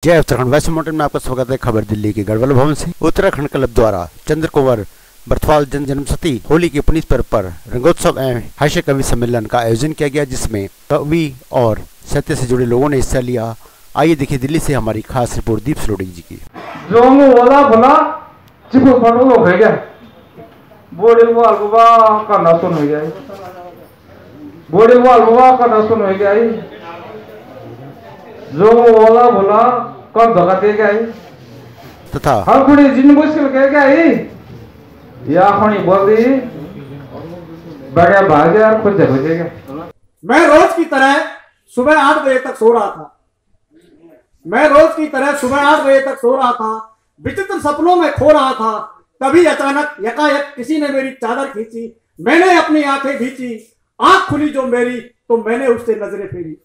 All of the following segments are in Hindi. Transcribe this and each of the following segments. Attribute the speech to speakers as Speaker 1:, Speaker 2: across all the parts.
Speaker 1: जय उत्तराखंड वैष्णो माउंटेन में आपका स्वागत है। खबर दिल्ली के गढ़वाल भवन से। उत्तराखंड क्लब द्वारा चंद्र कुंवर बर्थवाल जन्मशती होली के पुनीत पर्व पर रंगोत्सव एवं हास्य कवि सम्मेलन का आयोजन किया गया, जिसमें कवि और साहित्य से जुड़े लोगों ने हिस्सा लिया। आइए देखिए दिल्ली से हमारी खास रिपोर्ट दीप सलोड़ी जी की।
Speaker 2: जो ओला भोला कब धोखा दे गया
Speaker 1: तथा
Speaker 2: हर कुड़ी जिन मुश्किल कह गया या खणी बोली बड़े भागे और खुद हो जाएगा।
Speaker 3: मैं रोज की तरह सुबह 8 बजे तक सो रहा था। विचित्र सपनों में खो रहा था। तभी अचानक यकायक किसी ने मेरी चादर खींची। मैंने अपनी आंखें खींची। आंख खुली जो मेरी तो मैंने उससे नजरें फेरी।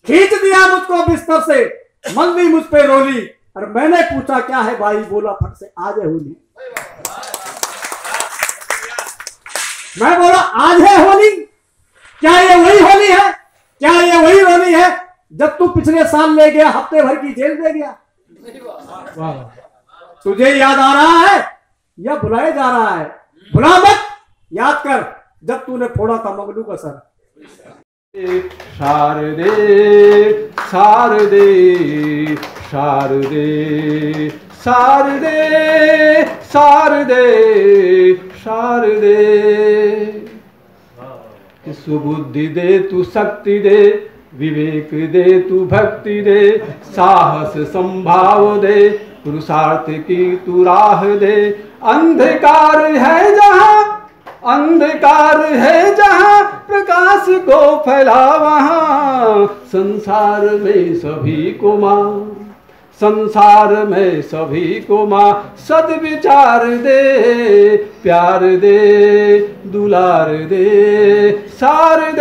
Speaker 3: खींच दिया मुझको बिस्तर से, मन भी मुझ पे रोली। और मैंने पूछा क्या है भाई, बोला फट से आज है होली। मैं बोला आज है होली? क्या ये वही होली है? क्या ये वही होली है जब तू पिछले साल ले गया हफ्ते भर की जेल दे गया? तुझे याद आ रहा है या भुलाए जा रहा है? भुला मत, याद कर जब तूने फोड़ा था मंगलू का सर।
Speaker 2: शारदे शारदे शारदे शारदे शारदे शारदे सुबुद्धि दे तू शक्ति दे, विवेक दे तू भक्ति दे, साहस संभाव दे, पुरुषार्थ की तू राह दे। अंधकार है जहाँ प्रकाश को फैला वहाँ। संसार में सभी को माँ सद्विचार दे, प्यार दे, दुलार दे, सार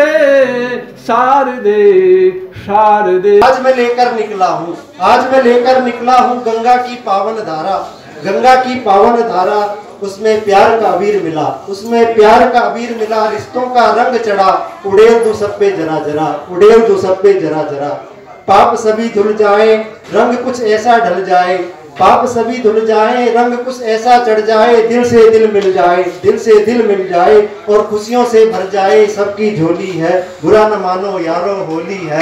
Speaker 2: दे।
Speaker 4: आज मैं लेकर निकला हूँ गंगा की पावन धारा। उसमें प्यार का अबीर मिला, रिश्तों का रंग चढ़ा। उड़ेल दो सब पे जरा जरा। पाप सभी धुल जाए, रंग कुछ ऐसा ढल जाए। रंग कुछ ऐसा चढ़ जाए। दिल से दिल मिल जाए और खुशियों से भर जाए। सबकी झोली है, बुरा न मानो यारो होली है।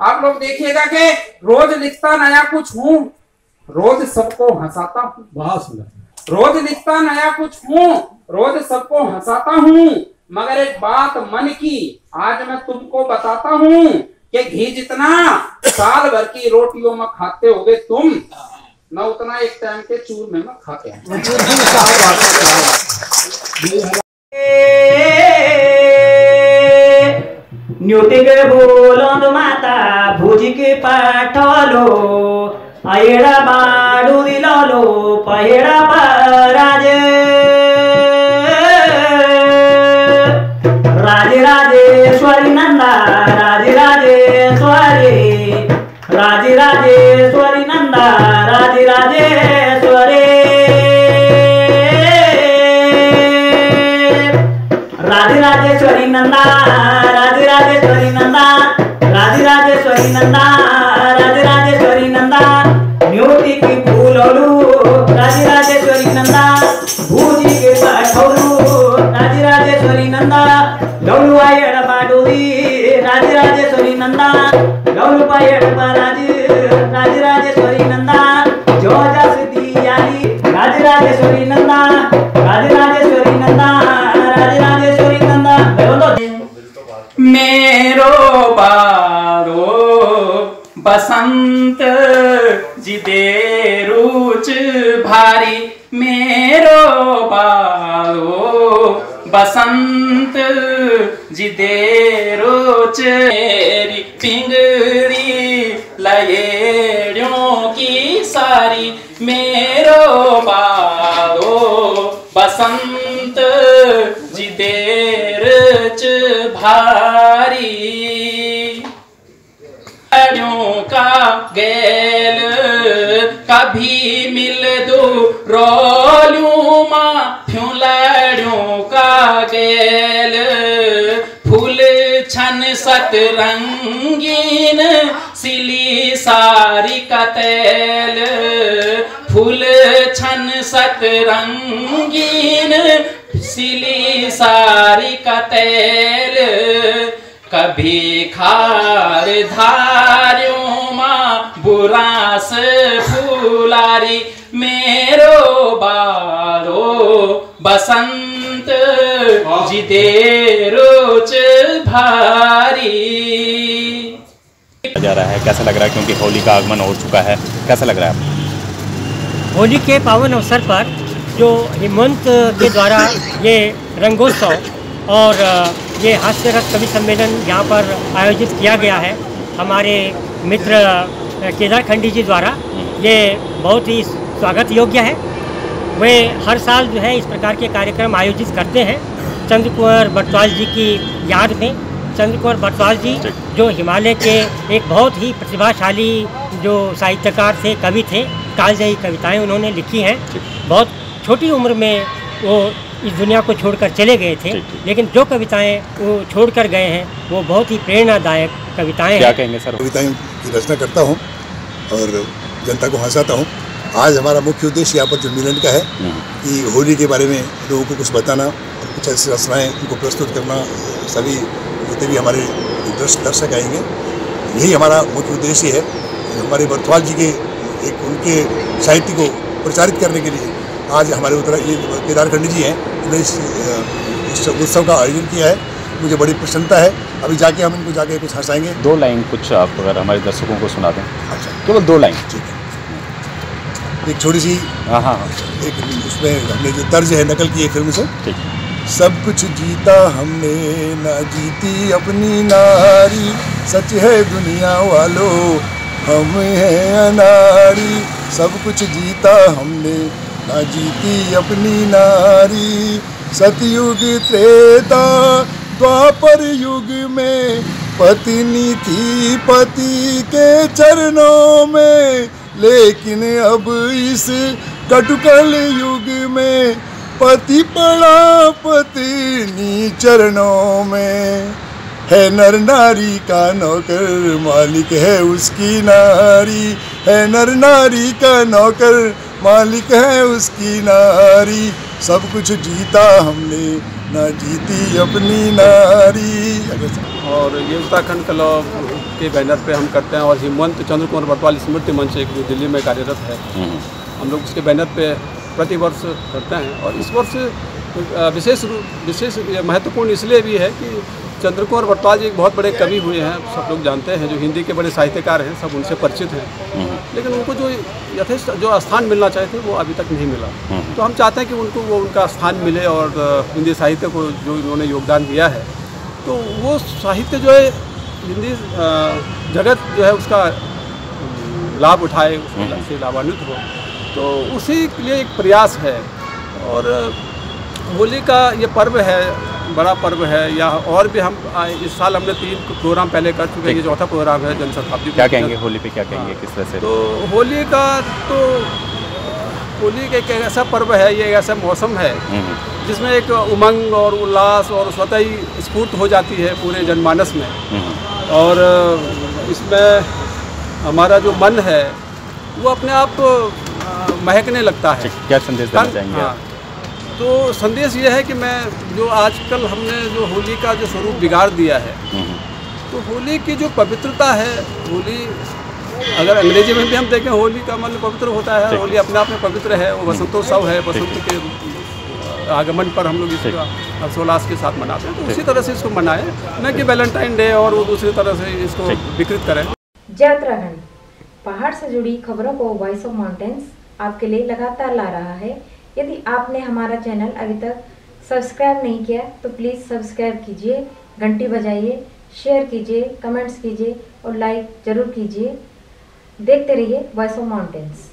Speaker 5: आप लोग देखिएगा कि रोज लिखता नया कुछ हूँ, रोज सबको हंसाता हूँ। रोज लिखता नया कुछ हूँ, रोज सबको हंसाता हूँ। मगर एक बात मन की आज मैं तुमको बताता हूँ कि घी जितना साल भर की रोटियों में खाते होगे तुम, न उतना एक टाइम के चूरमे में खाते हैं।
Speaker 6: न्यूटिक बोलो माता भुजिक पाठलो अयड़ा बाडू दिलो पहेड़ा पराजे राजेश्वरी नंदा राजेश्वरी नंदा राजेश्वरी नंदा राजेश्वरी नंदा न्यूटी की फूलोलू राजेश्वरी नंदा भूजी के पाठोलू राजेश्वरी नंदा लौलू आयड़ बाडूरी राजेश्वरी नंदा लौलू पायड़ राजेश्वरी नंदा जो जस दियाली राजेश्वरी नंदा राजेश्वरी नंदा
Speaker 7: मेरो बारो बसंत जिदे रुच भारी। मेरो बारो बसंत जिदे रुच मेरी पिंगरी लयेड़ों की सारी। मेरो बारो बसंत जिदे रुच भारी। का गेल कभी मिल दो रोलू माँ फ्यूं लड़ों का गेल फूल छन सतरंगीन सिली सारी कतेल, फूल छन सतरंगीन सिली सारी कतेल, कभी खार धार्यों माँ बुरास फूलारी, मेरो बारो बसंत जिदे रोच भारी।
Speaker 8: जा रहा है, कैसा लग रहा है, क्योंकि होली का आगमन हो चुका है, कैसा लग रहा है?
Speaker 9: होली के पावन अवसर पर जो हेमंत के द्वारा ये रंगोत्सव और ये हास्य रस कवि सम्मेलन यहाँ पर आयोजित किया गया है हमारे मित्र केदार खंडी जी द्वारा, ये बहुत ही स्वागत योग्य है। वे हर साल जो है इस प्रकार के कार्यक्रम आयोजित करते हैं चंद्र कुंवर बरतवाल जी की याद में। चंद्र कुंवर बरतवाल जी जो हिमालय के एक बहुत ही प्रतिभाशाली जो साहित्यकार थे, कवि थे, कालजयी कविताएं उन्होंने लिखी हैं। बहुत छोटी उम्र में वो इस दुनिया को छोड़कर चले गए थे, लेकिन जो कविताएं वो छोड़कर गए हैं वो बहुत ही प्रेरणादायक कविताएं
Speaker 8: क्या
Speaker 9: हैं।
Speaker 8: कहेंगे सर?
Speaker 10: कविताएं की रचना करता हूँ और जनता को हंसाता हूँ। आज हमारा मुख्य उद्देश्य यहाँ पर जो मिलन का है कि होली के बारे में लोगों को कुछ बताना और कुछ ऐसी रचनाएँ उनको प्रस्तुत करना। सभी जितने भी हमारे दर्शक आएंगे, यही हमारा मुख्य उद्देश्य है। हमारे बरतवाल जी के एक उनके साहित्य को प्रचारित करने के लिए आज हमारे ये केदार खंडी जी हैं, उन्होंने इस उत्सव का आयोजन किया है। मुझे बड़ी प्रसन्नता है। अभी जाके हम इनको जाके कुछ हंसाएंगे।
Speaker 8: 2 लाइन कुछ आप अगर हमारे दर्शकों को सुना दें।
Speaker 10: अच्छा,
Speaker 8: केवल 2 लाइन।
Speaker 10: ठीक है। एक छोटी सी एक उसमें हमने जो तर्ज है नकल की है फिल्म से।
Speaker 8: ठीक।
Speaker 10: सब कुछ जीता हमने, ना जीती अपनी नारी, सच है दुनिया वालों हम हैं अनारी। सब कुछ जीता हमने, ना जीती अपनी नारी, सतयुग त्रेता द्वापर युग में पत्नी थी पति के चरणों में, लेकिन अब इस कटुकल युग में पति पड़ा पत्नी चरणों में। है नर नारी का नौकर, मालिक है उसकी नारी, है नर नारी का नौकर, मालिक है उसकी नारी। सब कुछ जीता हमने, ना जीती अपनी नारी।
Speaker 2: और ये उत्तराखंड क्लब के बैनर पे हम करते हैं और हेमंत चंद्र कुंवर बरतवाल स्मृति मंच एक जो दिल्ली में कार्यरत है, हम लोग उसके बैनर पे प्रतिवर्ष करते हैं। और इस वर्ष विशेष महत्वपूर्ण इसलिए भी है कि चंद्र कुंवर बरतवाल जी एक बहुत बड़े कवि हुए हैं, सब लोग जानते हैं, जो हिंदी के बड़े साहित्यकार हैं, सब उनसे परिचित हैं, लेकिन उनको जो यथेष्ट जो स्थान मिलना चाहिए थे वो अभी तक नहीं मिला। तो हम चाहते हैं कि उनको वो उनका स्थान मिले और हिंदी साहित्य को जो उन्होंने योगदान दिया है तो वो साहित्य जो है हिंदी जगत जो है उसका लाभ उठाए, उससे लाभान्वित हो, तो उसी के लिए एक प्रयास है। और होली का ये पर्व है, बड़ा पर्व है। या और भी हम इस साल हमने 3 प्रोग्राम पहले कर चुके हैं, ये चौथा प्रोग्राम है जन शताब्दी।
Speaker 8: क्या कहेंगे होली पे, क्या कहेंगे, किस तरह से?
Speaker 2: तो होली एक ऐसा पर्व है, ये एक ऐसा मौसम है जिसमें एक उमंग और उल्लास और स्वतः ही स्फूर्त हो जाती है पूरे जनमानस में। और इसमें हमारा जो मन है वो अपने आप महकने लगता है।
Speaker 8: क्या संदेश देना चाहेंगे?
Speaker 2: तो संदेश ये है कि मैं जो आजकल हमने जो होली का जो स्वरूप बिगाड़ दिया है, तो होली की जो पवित्रता है, होली अगर अंग्रेजी में भी हम देखें होली का मतलब पवित्र होता है, होली अपने आप में पवित्र है, वो वसंतोत्सव है, वसंत के आगमन पर हम लोग इसका हर्षोल्लास के साथ मनाते हैं। तो उसी तरह से इसको मनाएं, न कि वैलेंटाइन डे और वो दूसरी तरह से इसको विकृत करें।
Speaker 11: जय उत्तराखंड, पहाड़ से जुड़ी खबरों को वॉइस ऑफ माउंटेन्स आपके लिए लगातार ला रहा है। यदि आपने हमारा चैनल अभी तक सब्सक्राइब नहीं किया तो प्लीज़ सब्सक्राइब कीजिए, घंटी बजाइए, शेयर कीजिए, कमेंट्स कीजिए और लाइक ज़रूर कीजिए। देखते रहिए वॉइस ऑफ माउंटेन्स।